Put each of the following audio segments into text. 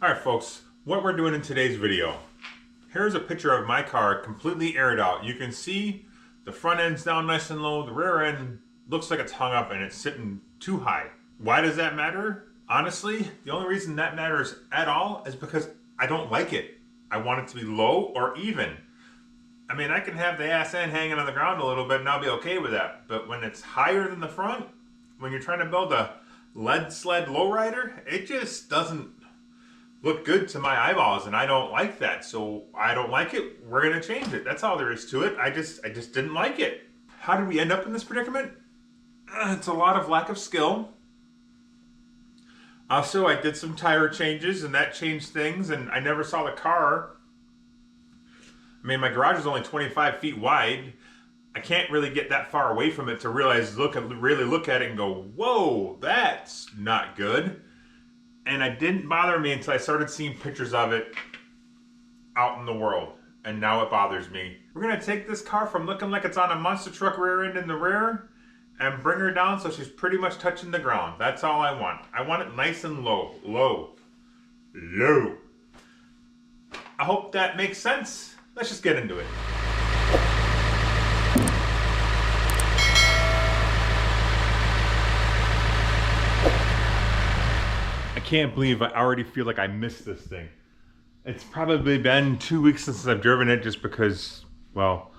Alright folks, what we're doing in today's video. Here's a picture of my car completely aired out. You can see the front end's down nice and low, the rear end looks like it's hung up and it's sitting too high. Why does that matter? Honestly, the only reason that matters at all is because I don't like it. I want it to be low or even. I mean, I can have the ass end hanging on the ground a little bit and I'll be okay with that. But when it's higher than the front, when you're trying to build a lead sled lowrider, it just doesn't look good to my eyeballs, and I don't like that. So I don't like it. We're gonna change it. That's all there is to it. I just didn't like it. How did we end up in this predicament? It's a lot of lack of skill. Also, I did some tire changes and that changed things, and I never saw the car. I mean, my garage is only 25 feet wide. I can't really get that far away from it to realize, really look at it and go, whoa, that's not good. And it didn't bother me until I started seeing pictures of it out in the world. And now it bothers me. We're gonna take this car from looking like it's on a monster truck rear end in the rear and bring her down so she's pretty much touching the ground. That's all I want. I want it nice and low. Low. I hope that makes sense. Let's just get into it. I can't believe I already feel like I missed this thing. It's probably been 2 weeks since I've driven it just because, well,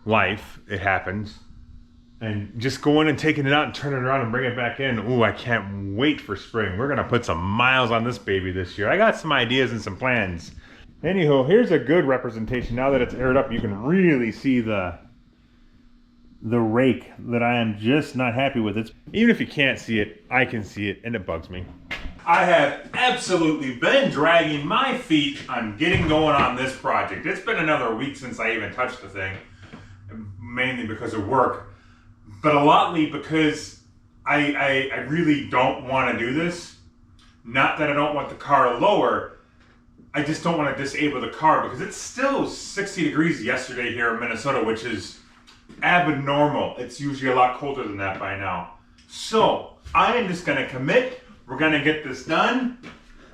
life, it happens. And just going and taking it out and turning it around and bringing it back in, ooh, I can't wait for spring. We're gonna put some miles on this baby this year. I got some ideas and some plans. Anywho, here's a good representation. Now that it's aired up, you can really see the rake that I am just not happy with. It. Even if you can't see it, I can see it, and it bugs me. I have absolutely been dragging my feet on getting going on this project. It's been another week since I even touched the thing, mainly because of work, but a lotly because I really don't want to do this. Not that I don't want the car lower, I just don't want to disable the car because it's still 60 degrees yesterday here in Minnesota, which is abnormal. It's usually a lot colder than that by now. So I am just going to commit. We're gonna get this done.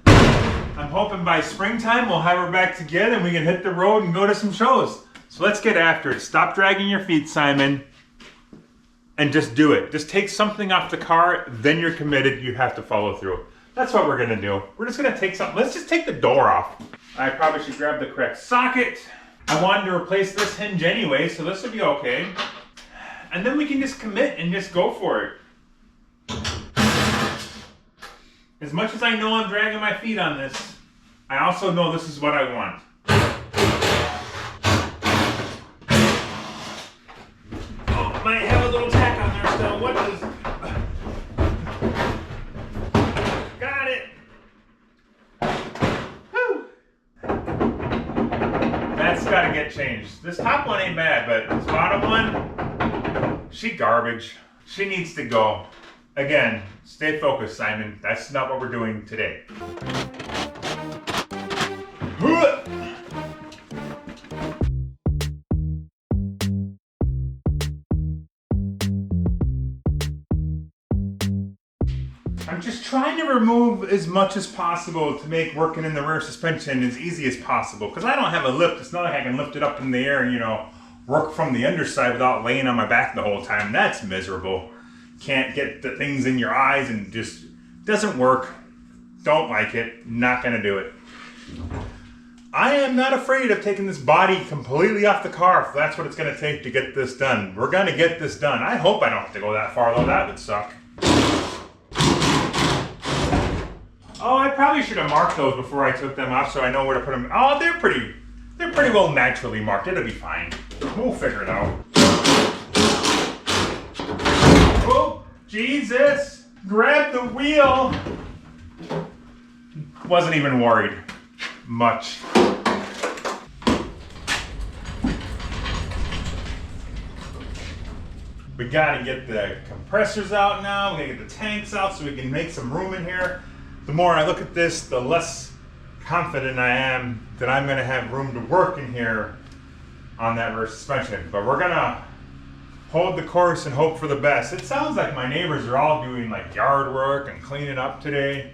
I'm hoping by springtime we'll have her back together and we can hit the road and go to some shows. So let's get after it. Stop dragging your feet, Simon, and just do it. Just take something off the car, then you're committed, you have to follow through. That's what we're gonna do. We're just gonna take something. Let's just take the door off. I probably should grab the correct socket. I wanted to replace this hinge anyway, so this will be okay. And then we can just commit and just go for it. As much as I know I'm dragging my feet on this, I also know this is what I want. Oh, I might have a little tack on there still. What is... Got it! Whew! That's gotta get changed. This top one ain't bad, but this bottom one, she garbage. She needs to go. Again, stay focused, Simon. That's not what we're doing today. I'm just trying to remove as much as possible to make working in the rear suspension as easy as possible. Because I don't have a lift. It's not like I can lift it up in the air and, you know, work from the underside without laying on my back the whole time. That's miserable. Can't get the things in your eyes and just doesn't work. Don't like it. Not gonna do it. I am not afraid of taking this body completely off the car if that's what it's gonna take to get this done. We're gonna get this done. I hope I don't have to go that far though. That would suck. Oh, I probably should have marked those before I took them off so I know where to put them. Oh, they're pretty well naturally marked. It'll be fine. We'll figure it out. Oh, Jesus! Grab the wheel! Wasn't even worried much. We gotta get the compressors out now. We gotta get the tanks out so we can make some room in here. The more I look at this, the less confident I am that I'm gonna have room to work in here on that rear suspension. But we're gonna hold the course and hope for the best. It sounds like my neighbors are all doing like yard work and cleaning up today.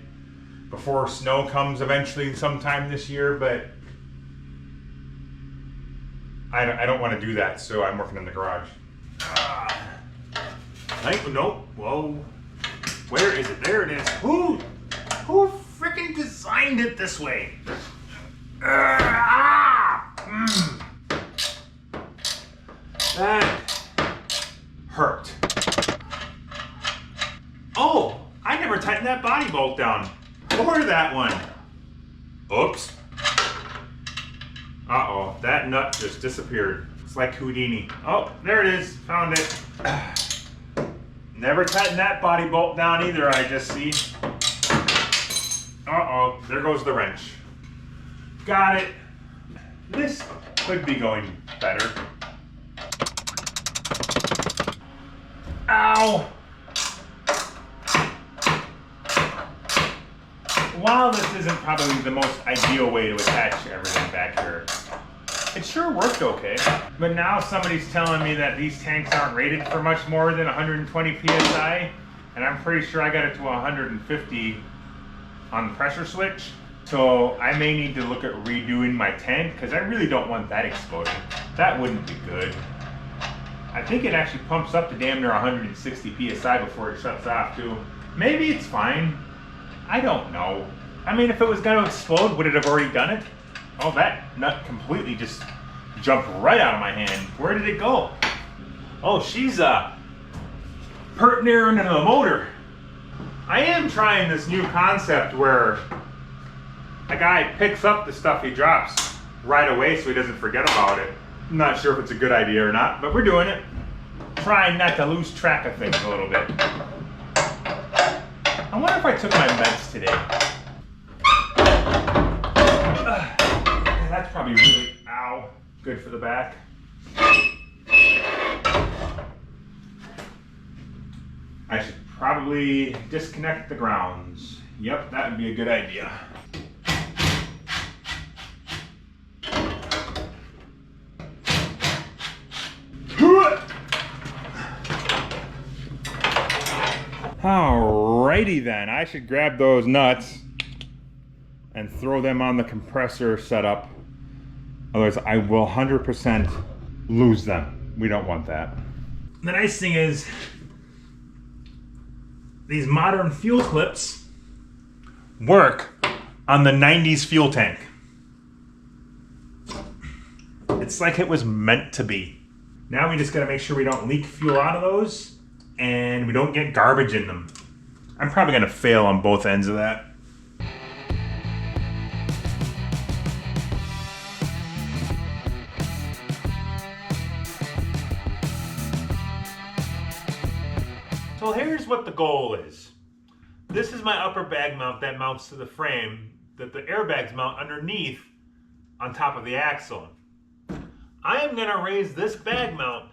before snow comes eventually sometime this year, but I don't want to do that, so I'm working in the garage. Nope. Whoa. Where is it? There it is. Who freaking designed it this way? That hurt. Oh, I never tightened that body bolt down. Or that one. Oops. Uh-oh, that nut just disappeared. It's like Houdini. Oh, there it is. Found it. Never tightened that body bolt down either, I just see. Uh-oh, there goes the wrench. Got it. This could be going better. Ow! While this isn't probably the most ideal way to attach everything back here, it sure worked okay. But now somebody's telling me that these tanks aren't rated for much more than 120 PSI, and I'm pretty sure I got it to 150 on the pressure switch. So I may need to look at redoing my tank, because I really don't want that exploding. That wouldn't be good. I think it actually pumps up to damn near 160 PSI before it shuts off too. Maybe it's fine. I don't know. I mean, if it was going to explode, would it have already done it? Oh, that nut completely just jumped right out of my hand. Where did it go? Oh, she's pert near into the motor. I am trying this new concept where a guy picks up the stuff he drops right away so he doesn't forget about it. I'm not sure if it's a good idea or not, but we're doing it. Trying not to lose track of things a little bit. I wonder if I took my meds today. That's probably really, ow, good for the back. I should probably disconnect the grounds. Yep, that would be a good idea. Alrighty then, I should grab those nuts and throw them on the compressor setup. Otherwise I will 100% lose them. We don't want that. The nice thing is, these modern fuel clips work on the 90s fuel tank. It's like it was meant to be. Now we just gotta make sure we don't leak fuel out of those and we don't get garbage in them. I'm probably gonna fail on both ends of that. So here's what the goal is. This is my upper bag mount that mounts to the frame that the airbags mount underneath on top of the axle. I am gonna raise this bag mount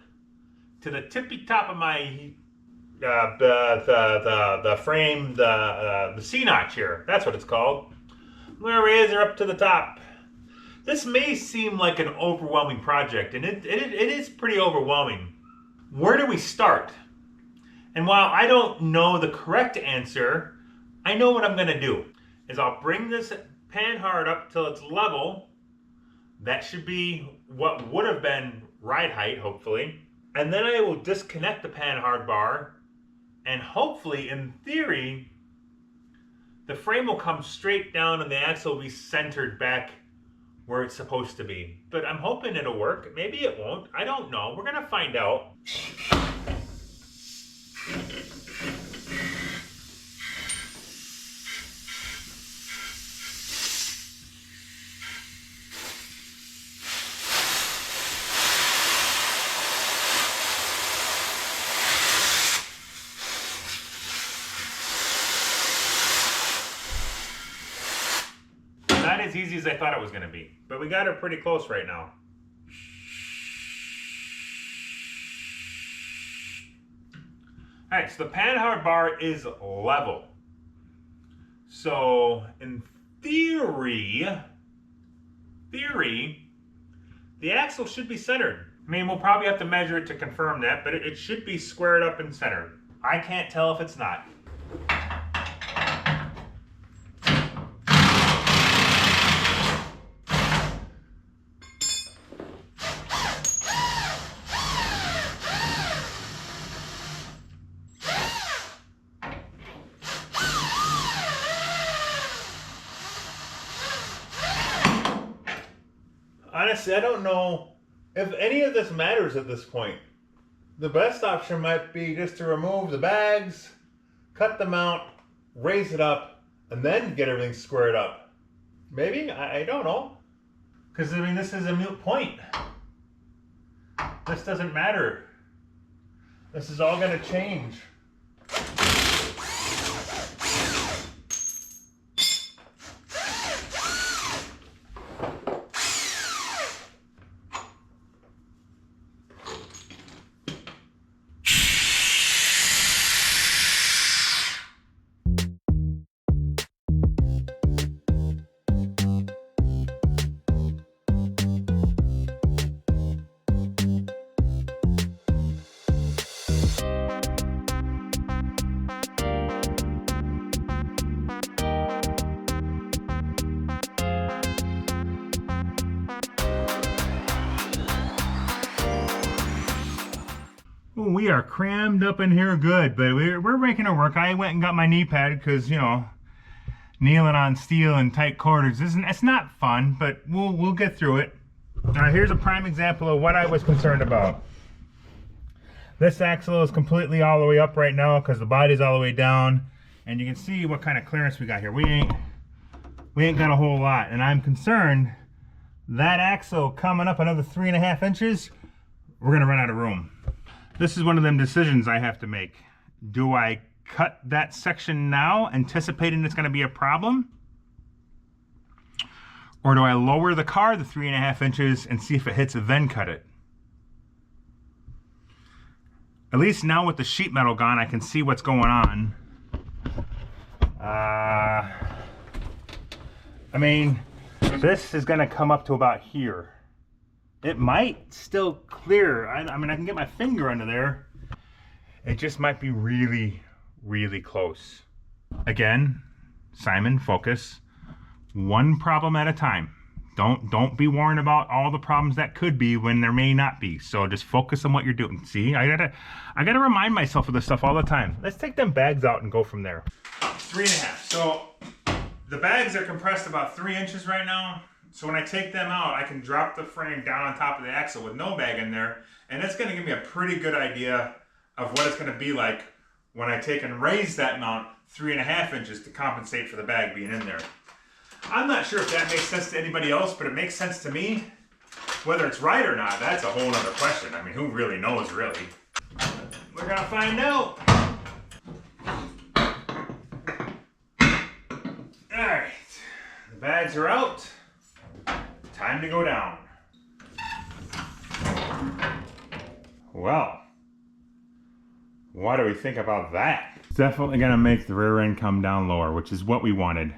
to the tippy top of my the frame, the C-notch here. That's what it's called. I'm gonna raise her up to the top. This may seem like an overwhelming project, and it is pretty overwhelming. Where do we start? And while I don't know the correct answer, I know what I'm gonna do. Is I'll bring this panhard up till it's level. That should be what would have been ride height, hopefully. And then I will disconnect the panhard bar, and hopefully, in theory, the frame will come straight down and the axle will be centered back where it's supposed to be. But I'm hoping it'll work. Maybe it won't. I don't know. We're gonna find out. Not as easy as I thought it was going to be, but we got her pretty close right now. Alright, so the panhard bar is level. So, in theory, the axle should be centered. I mean, we'll probably have to measure it to confirm that, but it should be squared up and centered. I can't tell if it's not. Honestly, I don't know if any of this matters at this point. The best option might be just to remove the bags, cut them out, raise it up, and then get everything squared up. Maybe? I don't know. Because, I mean, this is a moot point. This doesn't matter. This is all going to change. We are crammed up in here good, but we're making it work. I went and got my knee pad because, you know, kneeling on steel in tight quarters it's not fun, but we'll get through it. Now here's a prime example of what I was concerned about. This axle is completely all the way up right now because the body's all the way down, and you can see what kind of clearance we got here. We ain't got a whole lot, and I'm concerned that axle coming up another 3.5 inches, we're gonna run out of room. This is one of them decisions I have to make. Do I cut that section now, anticipating it's gonna be a problem? Or do I lower the car the 3.5 inches and see if it hits and then cut it? At least now with the sheet metal gone, I can see what's going on. I mean, this is gonna come up to about here. It might still clear. I mean, I can get my finger under there. It just might be really, really close. Again, Simon, focus. One problem at a time. Don't be worrying about all the problems that could be when there may not be. So just focus on what you're doing. See, I gotta remind myself of this stuff all the time. Let's take them bags out and go from there. 3.5. So the bags are compressed about 3 inches right now. So when I take them out, I can drop the frame down on top of the axle with no bag in there, and it's going to give me a pretty good idea of what it's going to be like when I take and raise that mount 3.5 inches to compensate for the bag being in there. I'm not sure if that makes sense to anybody else, but it makes sense to me. Whether it's right or not, that's a whole other question. I mean, who really knows, really? We're going to find out. All right, the bags are out. Time to go down. Well, what do we think about that? It's definitely gonna make the rear end come down lower, which is what we wanted.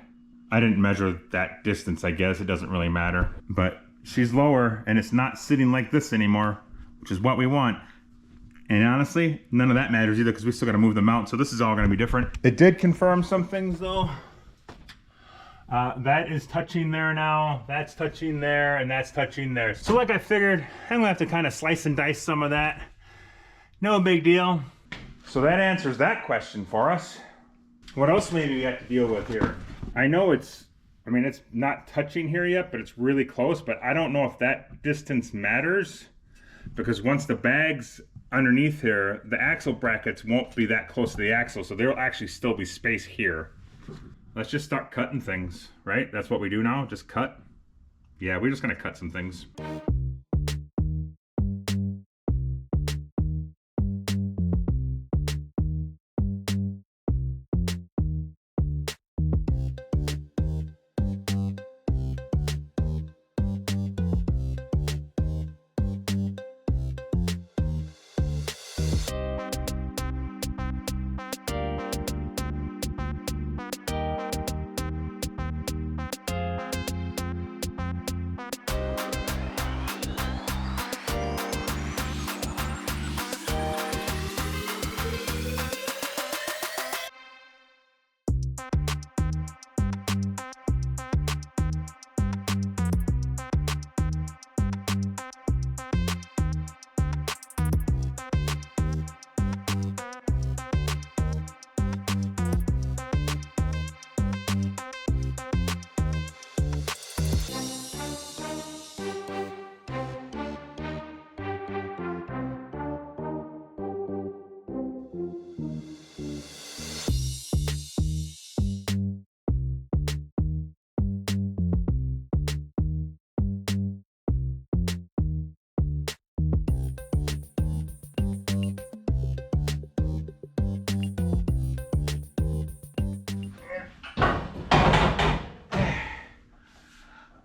I didn't measure that distance, I guess. It doesn't really matter. But she's lower and it's not sitting like this anymore, which is what we want. And honestly, none of that matters either because we still gotta move the mount, so this is all gonna be different. It did confirm some things though. That is touching there now, that's touching there, and that's touching there. So like I figured, I'm gonna have to kind of slice and dice some of that. No big deal. So that answers that question for us. What else maybe we have to deal with here? I know it's not touching here yet, but it's really close, but I don't know if that distance matters because once the bag's underneath here, the axle brackets won't be that close to the axle, so there'll actually still be space here. Let's just start cutting things, right? That's what we do now, just cut. Yeah, we're just gonna cut some things.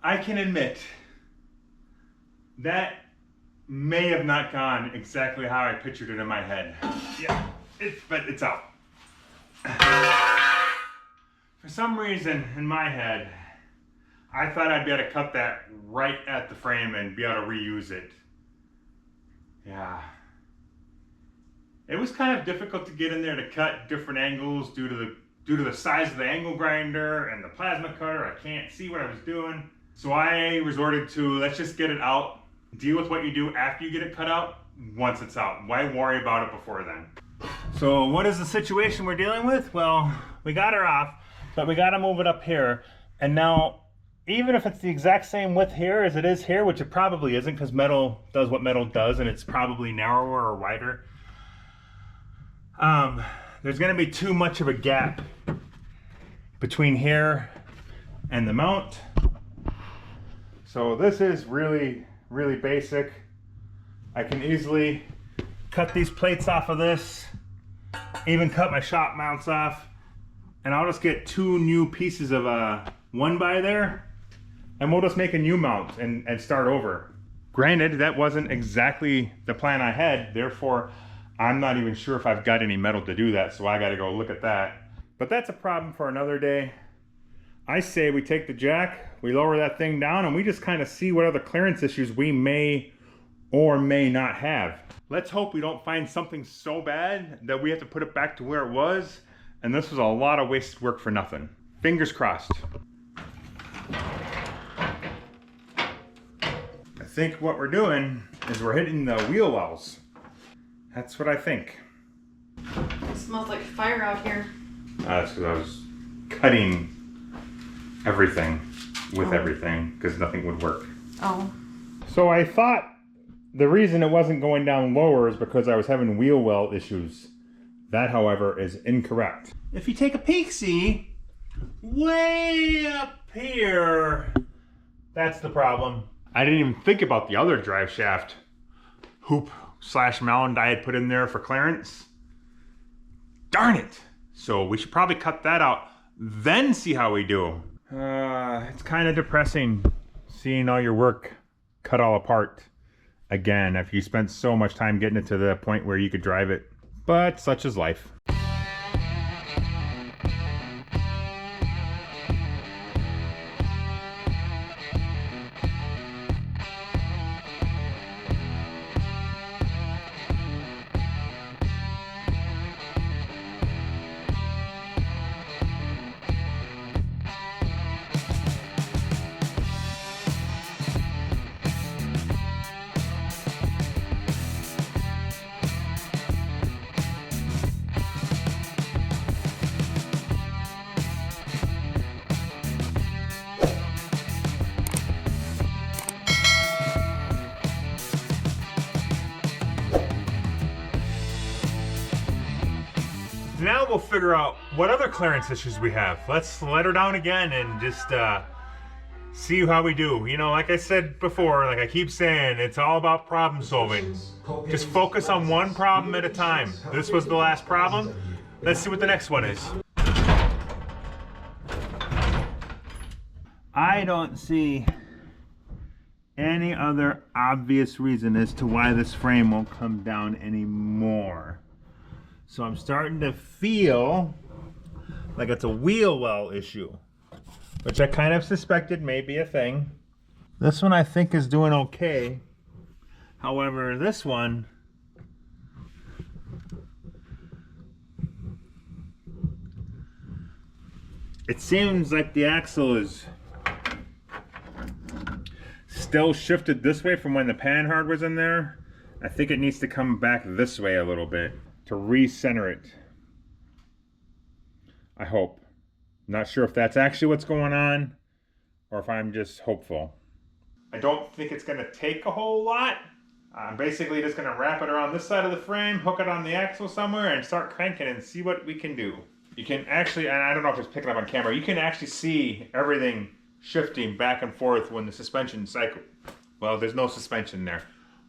I can admit that may have not gone exactly how I pictured it in my head. Yeah, but it's out. For some reason in my head, I thought I'd be able to cut that right at the frame and be able to reuse it. Yeah. It was kind of difficult to get in there to cut different angles due to the size of the angle grinder and the plasma cutter. I can't see what I was doing. So I resorted to, let's just get it out. Deal with what you do after you get it cut out, once it's out. Why worry about it before then? So what is the situation we're dealing with? Well, we got her off, but we got to move it up here. And now, even if it's the exact same width here as it is here, which it probably isn't because metal does what metal does and it's probably narrower or wider, there's going to be too much of a gap between here and the mount. So this is really basic. I can easily cut these plates off of this, even cut my shop mounts off, and I'll just get 2 new pieces of 1x there, and we'll just make a new mount and start over. Granted, that wasn't exactly the plan I had, therefore I'm not even sure if I've got any metal to do that, so I gotta go look at that. But that's a problem for another day. I say we take the jack, we lower that thing down, and we just kind of see what other clearance issues we may or may not have. Let's hope we don't find something so bad that we have to put it back to where it was, and this was a lot of wasted work for nothing. Fingers crossed. I think what we're doing is we're hitting the wheel wells. That's what I think. It smells like fire out here. That's because I was cutting everything with everything because nothing would work. Oh. So I thought the reason it wasn't going down lower is because I was having wheel well issues. That, however, is incorrect. If you take a peek, see, way up here, that's the problem. I didn't even think about the other drive shaft hoop / mound I had put in there for clearance. Darn it! So we should probably cut that out, then see how we do. It's kind of depressing seeing all your work cut all apart again after you spent so much time getting it to the point where you could drive it. But such is life. Now we'll figure out what other clearance issues we have. Let's let her down again and just see how we do. You know, like I said before, like I keep saying, it's all about problem solving. Just focus on one problem at a time. This was the last problem. Let's see what the next one is. I don't see any other obvious reason as to why this frame won't come down anymore. So I'm starting to feel like it's a wheel well issue, which I kind of suspected may be a thing. This one I think is doing okay. However, this one, it seems like the axle is still shifted this way from when the panhard was in there. I think it needs to come back this way a little bit to recenter it. I hope. Not sure if that's actually what's going on or if I'm just hopeful. I don't think it's going to take a whole lot. I'm basically just going to wrap it around this side of the frame, hook it on the axle somewhere, and start cranking and see what we can do. You can actually, and I don't know if it's picking up on camera, you can actually see everything shifting back and forth when the suspension cycle, well, there's no suspension there.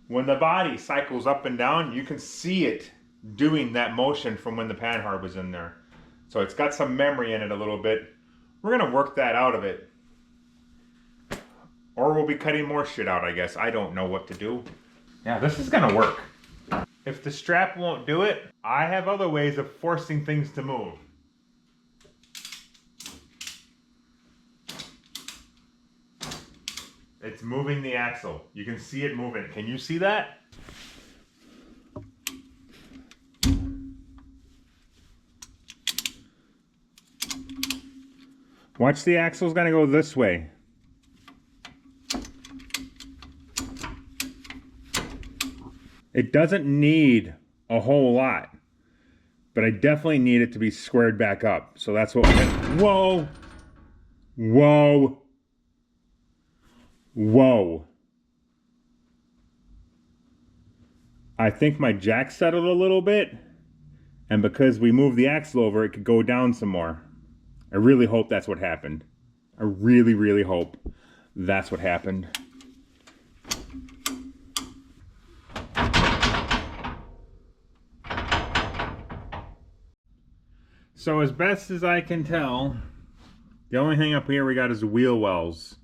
When the body cycles up and down, you can see it doing that motion from when the panhard was in there. So it's got some memory in it a little bit. We're going to work that out of it. Or we'll be cutting more shit out, I guess. I don't know what to do. Yeah, this is gonna work. If the strap won't do it, I have other ways of forcing things to move. It's moving the axle. You can see it moving. Can you see that? Watch, the axle's gonna go this way. It doesn't need a whole lot, but I definitely need it to be squared back up. So that's what we're gonna, whoa, whoa, whoa. I think my jack settled a little bit, and because we moved the axle over, it could go down some more. I really hope that's what happened. I really, really hope that's what happened. So as best as I can tell, the only thing up here we got is wheel wells.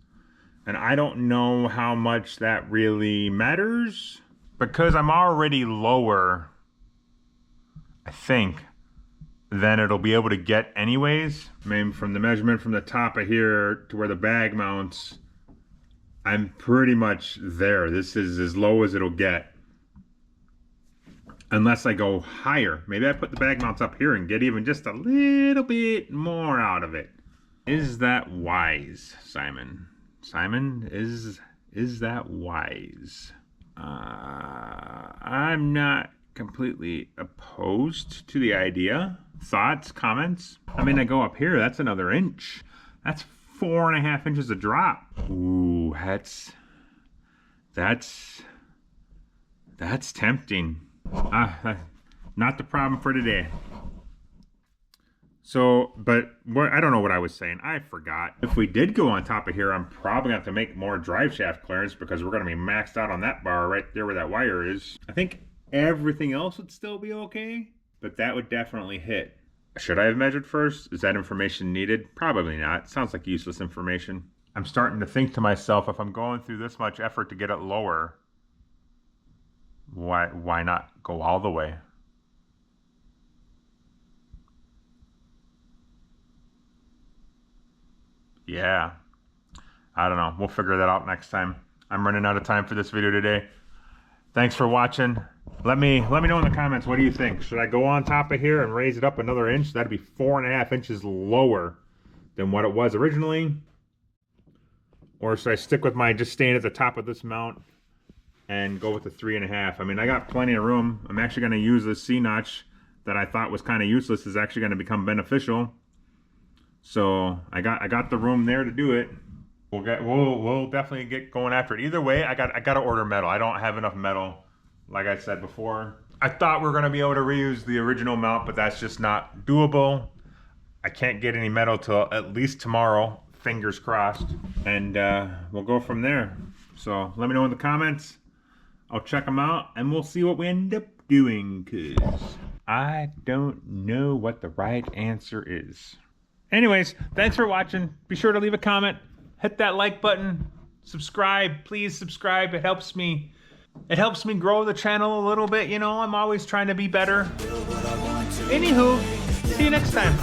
And I don't know how much that really matters, because I'm already lower, I think, than it'll be able to get anyways. I mean, from the measurement from the top of here to where the bag mounts, I'm pretty much there. This is as low as it'll get. Unless I go higher. Maybe I put the bag mounts up here and get even just a little bit more out of it. Is that wise, Simon? Simon, is that wise? I'm not completely opposed to the idea. Thoughts, comments? I mean, I go up here, that's another inch. That's 4.5 inches of drop. Ooh, that's tempting. Not the problem for today. So, but I don't know what I was saying. I forgot. If we did go on top of here, I'm probably going to have to make more drive shaft clearance because we're going to be maxed out on that bar right there where that wire is. I think everything else would still be okay, but that would definitely hit. Should I have measured first? Is that information needed? Probably not. Sounds like useless information. I'm starting to think to myself, if I'm going through this much effort to get it lower, why not go all the way? Yeah, I don't know. We'll figure that out next time. I'm running out of time for this video today. Thanks for watching. Let me know in the comments, what do you think? Should I go on top of here and raise it up another inch? That'd be 4.5 inches lower than what it was originally. Or should I stick with my just staying at the top of this mount and go with the 3.5? I mean, I got plenty of room. I'm actually going to use this C-notch that I thought was kind of useless is actually going to become beneficial. So I got the room there to do it. We'll definitely get going after it. Either way, I got to order metal. I don't have enough metal, like I said before. I thought we were going to be able to reuse the original mount, but that's just not doable. I can't get any metal till at least tomorrow. Fingers crossed. And we'll go from there. So let me know in the comments. I'll check them out and we'll see what we end up doing, because I don't know what the right answer is. Anyways, thanks for watching. Be sure to leave a comment, hit that like button, subscribe, please subscribe. It helps me grow the channel a little bit, you know. I'm always trying to be better. Anywho, see you next time.